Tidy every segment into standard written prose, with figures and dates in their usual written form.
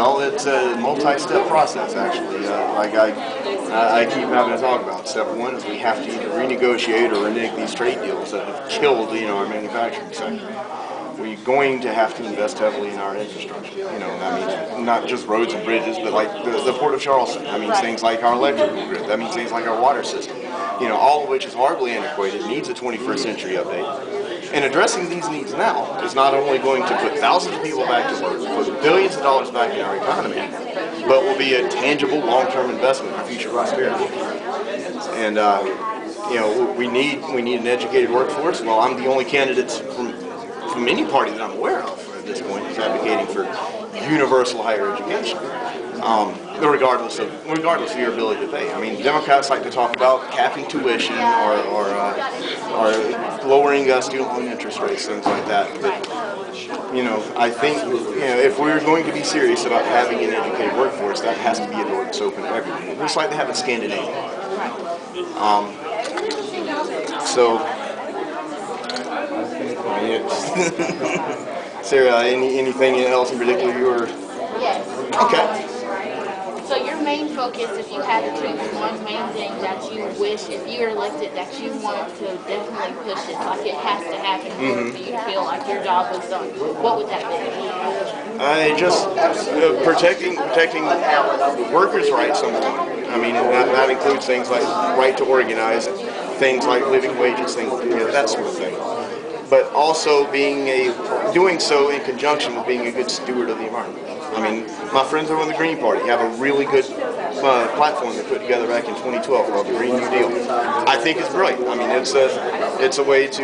Well, it's a multi-step process, actually. Like I keep having to talk about. Step one is we have to either renegotiate or renege these trade deals that have killed, our manufacturing sector. We're going to have to invest heavily in our infrastructure. That means not just roads and bridges, but like the Port of Charleston. That means things like our electrical grid. That means things like our water system. All of which is horribly antiquated, needs a 21st century update. And addressing these needs now is not only going to put thousands of people back to work, put billions of dollars back in our economy, but will be a tangible long-term investment in future prosperity. And we need an educated workforce. Well, I'm the only candidate from any party that I'm aware of at this point who's advocating for universal higher education. Regardless of your ability to pay. I mean, Democrats like to talk about capping tuition or lowering student loan interest rates, things like that. But I think if we're going to be serious about having an educated workforce, that has to be a door that's open to everyone, just like they have in Scandinavia. Sarah, anything else in particular you were? Yes. Okay. So your main focus, if you had to choose one main thing that you wish, if you were elected, that you want to definitely push it, like it has to happen for you to feel like your job was done, what would that be? Just protecting workers' rights, number one. I mean, that includes things like right to organize, things like living wages, things that sort of thing. But also doing so in conjunction with being a good steward of the environment. I mean, my friends over in the Green Party have a really good platform they put together back in 2012 called the Green New Deal. I think it's brilliant. I mean, it's a way to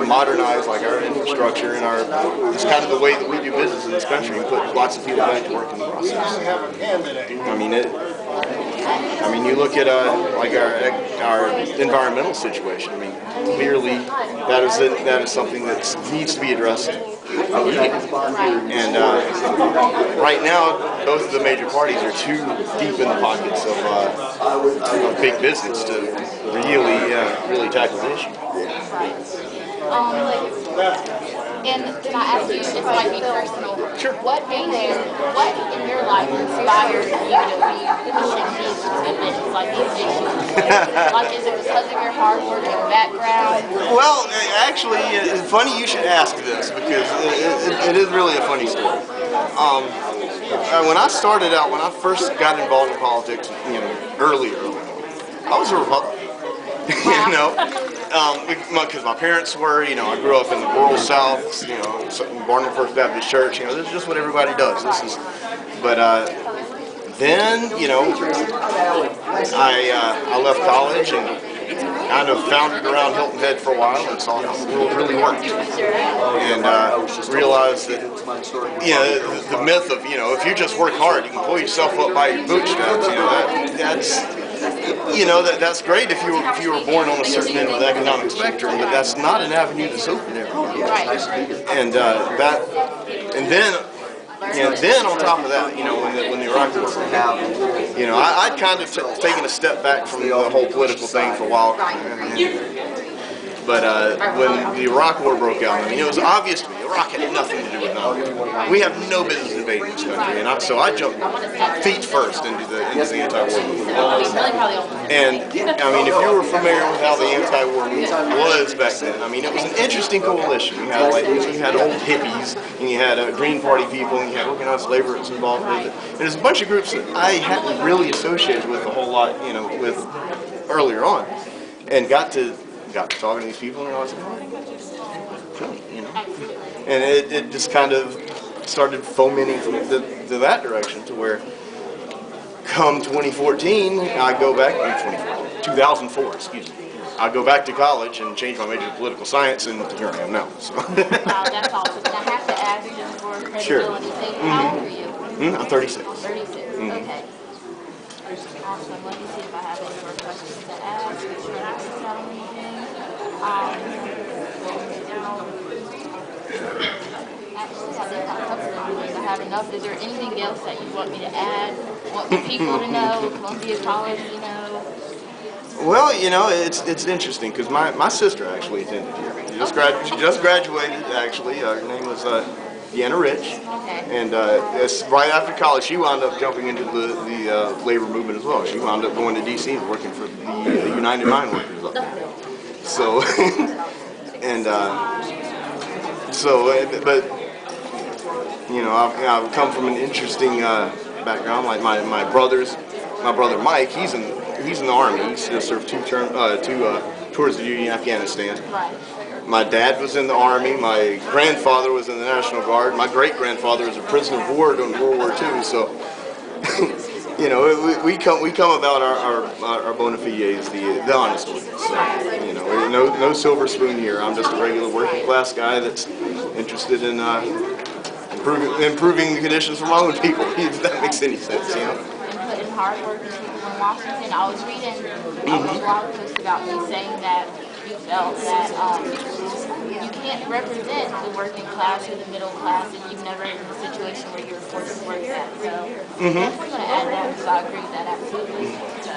modernize like our infrastructure and it's kind of the way that we do business in this country and put lots of people back to work in the process. I mean, you look at like our environmental situation. I mean, clearly that is something that needs to be addressed. And right now, both of the major parties are too deep in the pockets of big business to really tackle the issue. And can I ask you, this might be personal, sure. What in your life inspires you to be pushing these events, like these issues? Like, is it because of your hard-working background? Well, actually, it's funny you should ask this, because it is really a funny story. When I started out, when I first got involved in politics, early, I was a Republican. Because my parents were, I grew up in the rural South, born in the First Baptist Church, this is just what everybody does. But then, I left college and kind of foundered around Hilton Head for a while and saw how the world really worked. And realized that, the myth of, if you just work hard, you can pull yourself up by your bootstraps, that's great if you were born on a certain end of the economic spectrum, but that's not an avenue that's open to everyone. And then on top of that, when the Iraq War broke out, I'd kind of taken a step back from the whole political thing for a while. But when the Iraq War broke out, it was obvious to me Iraq had nothing to do with 9/11. We have no business invading this country, and so I jumped feet first into the anti-war movement. And if you were familiar with how the anti-war movement was back then, it was an interesting coalition. You had old hippies, and you had Green Party people, and you had organized labor that's involved with it. And there's a bunch of groups that I hadn't really associated with a whole lot, with earlier on, and got to talking to these people, and I was like, and it just kind of started fomenting to that direction, to where come 2014, I go back, 2004, excuse me, I go back to college and change my major to political science, and here I am now. So. Wow, that's awesome. And I have to ask you for credibility. Sure. How old are you? I'm 36. 36, okay. Awesome. Let me see if I have any more questions to ask. Make sure I can tell anything. Actually, I think I've covered everything. I have enough. Is there anything else that you want me to add? Want the people to know? Columbia College, Well, it's interesting because my sister actually attended here. She just graduated. Actually, her name was Deanna Rich. Okay. And it's right after college, she wound up jumping into the labor movement as well. She wound up going to D.C. and working for the United Mine Workers up there. So, and but you know, I've come from an interesting background. Like my brother Mike, he's in the army. He's just served two tours of duty in Afghanistan. Right. My dad was in the army. My grandfather was in the National Guard. My great grandfather was a prisoner of war during World War II. So, you know, we come about our bona fides the honest way. So, you know, no silver spoon here. I'm just a regular working class guy that's interested in improving the conditions for my own people. If that makes any sense, you know. And put in hard work in people in Washington. I was reading a blog post about you saying that you felt that you can't represent the working class or the middle class if you've never been in a situation where you were forced to work that. So I'm definitely going to add that because I agree with that absolutely. So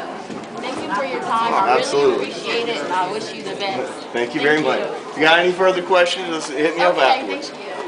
thank you for your time. I really appreciate it, and I wish you the best. Thank you very much. If you got any further questions, just hit me up afterwards. Thank you.